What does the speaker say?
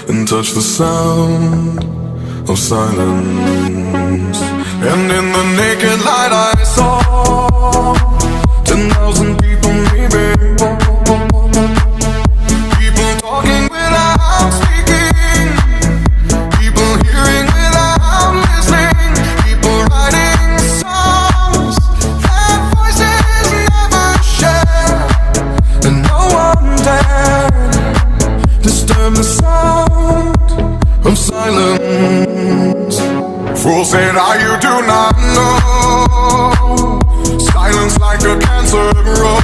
and touch the sound of silence. And in the naked light I saw 10,000 people, maybe. People talking without speaking, people hearing without listening, people writing songs that voices never share, and no one dared disturb the sound of silence. Fool said, you do not know. Silence like a cancer grows.